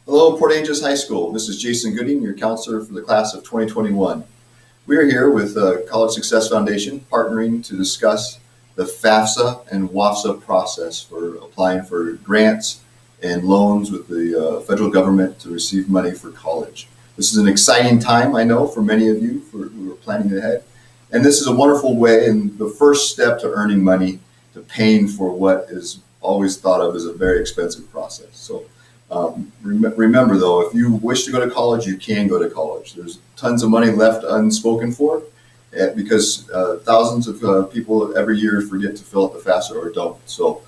Hello, Port Angeles High School. This is Jason Gooding, your counselor for the class of 2021. We are here with College Success Foundation, partnering to discuss the FAFSA and WAFSA process for applying for grants and loans with the federal government to receive money for college. This is an exciting time, I know, for many of you who are planning ahead. And this is a wonderful way and the first step to earning money, to paying for what is always thought of as a very expensive process. So remember though, if you wish to go to college, you can go to college. There's tons of money left unspoken for because thousands of people every year forget to fill out the FAFSA or don't. So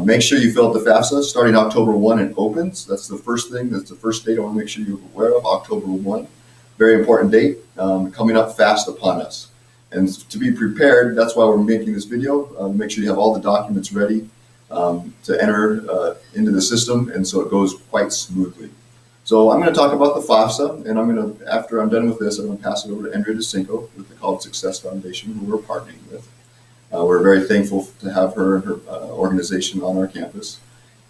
make sure you fill out the FAFSA. Starting October 1, it opens. That's the first thing. That's the first date I want to make sure you're aware of, October 1. Very important date, coming up fast upon us. And to be prepared, that's why we're making this video. Make sure you have all the documents ready to enter into the system, and so it goes quite smoothly. So I'm going to talk about the FAFSA, and after I'm done with this, I'm going to pass it over to Andrea DeCinco with the College Success Foundation, who we're partnering with. We're very thankful to have her and her organization on our campus.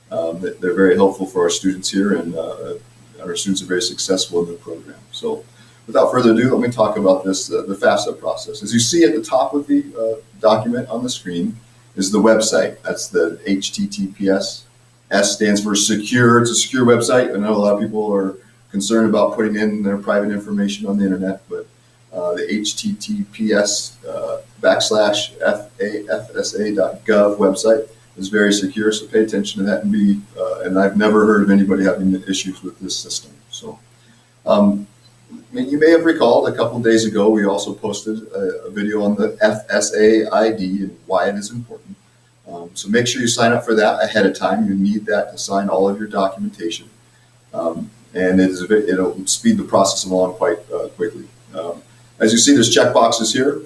They're very helpful for our students here, and our students are very successful in the program. So without further ado, let me talk about this, the FAFSA process. As you see at the top of the document on the screen is the website. That's the HTTPS. S stands for secure. It's a secure website. I know a lot of people are concerned about putting in their private information on the internet, but the HTTPS /FAFSA.gov website is very secure, so pay attention to that and I've never heard of anybody having issues with this system. So you may have recalled a couple of days ago, we also posted a video on the FSA ID and why it is important. So make sure you sign up for that ahead of time. You need that to sign all of your documentation. And it'll speed the process along quite quickly. As you see, there's check boxes here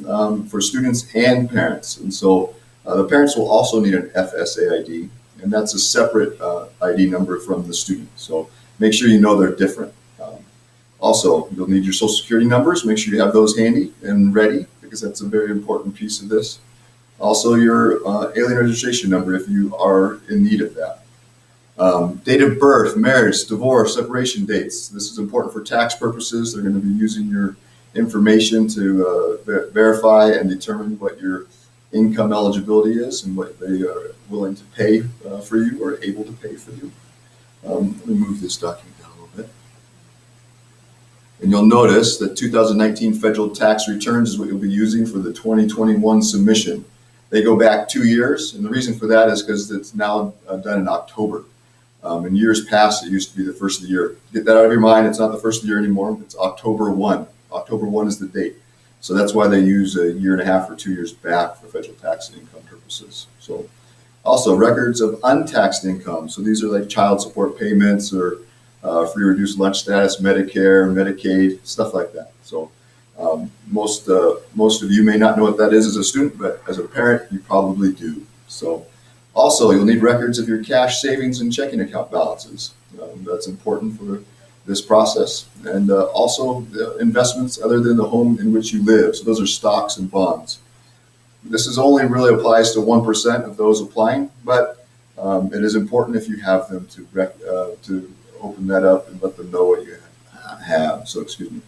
for students and parents. And so the parents will also need an FSA ID, and that's a separate ID number from the student. So make sure you know they're different. Also, you'll need your social security numbers. Make sure you have those handy and ready, because that's a very important piece of this. Also, your alien registration number if you are in need of that. Date of birth, marriage, divorce, separation dates. This is important for tax purposes. They're going to be using your information to verify and determine what your income eligibility is and what they are willing to pay for you or able to pay for you. Let me move this document down a little bit. And you'll notice that 2019 federal tax returns is what you'll be using for the 2021 submission. They go back 2 years, and the reason for that is because it's now done in October. In years past, it used to be the first of the year. Get that out of your mind. It's not the first of the year anymore. It's October 1. October 1 is the date. So that's why they use a year and a half or 2 years back for federal tax and income purposes. So also records of untaxed income. So these are like child support payments or free reduced lunch status, Medicare, Medicaid, stuff like that. So most of you may not know what that is as a student, but as a parent, you probably do. So also, you'll need records of your cash savings and checking account balances. That's important for this process. And also investments other than the home in which you live. So those are stocks and bonds. This is only really applies to 1% of those applying, but it is important if you have them to open that up and let them know what you have. So excuse me.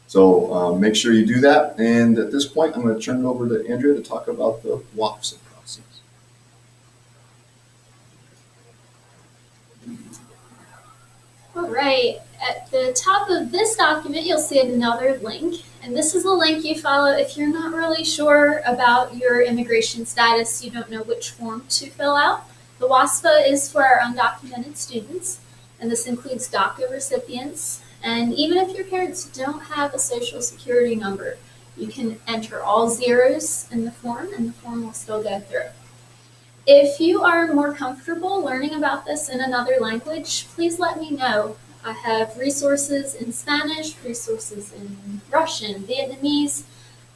So make sure you do that. And at this point, I'm going to turn it over to Andrea to talk about the WAFSA process. All right, at the top of this document, you'll see another link. And this is the link you follow if you're not really sure about your immigration status, you don't know which form to fill out. The WASFA is for our undocumented students, and this includes DACA recipients. And even if your parents don't have a social security number, you can enter all zeros in the form, and the form will still go through. If you are more comfortable learning about this in another language, please let me know. I have resources in Spanish, resources in Russian, Vietnamese.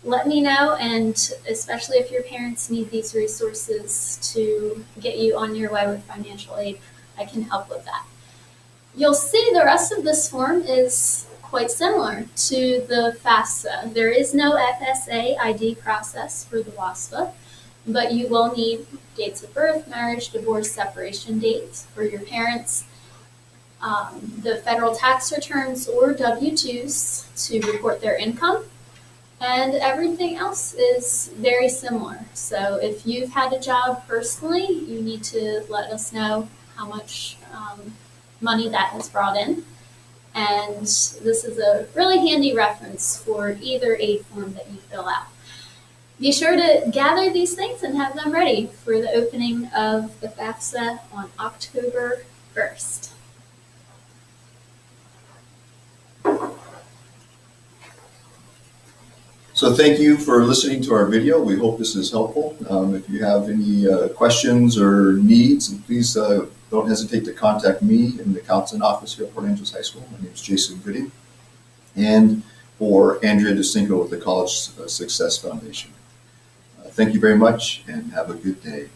Let me know, and especially if your parents need these resources to get you on your way with financial aid, I can help with that. You'll see the rest of this form is quite similar to the FAFSA. There is no FSA ID process for the WASFA, but you will need dates of birth, marriage, divorce, separation dates for your parents. the federal tax returns or W-2s to report their income. And everything else is very similar. So if you've had a job personally, you need to let us know how much money that has brought in. And this is a really handy reference for either aid form that you fill out. Be sure to gather these things and have them ready for the opening of the FAFSA on October 1st. So thank you for listening to our video. We hope this is helpful. If you have any questions or needs, please don't hesitate to contact me in the counseling office here at Port Angeles High School. My name is Jason Goody, and or Andrea DeCinco with the College Success Foundation. Thank you very much and have a good day.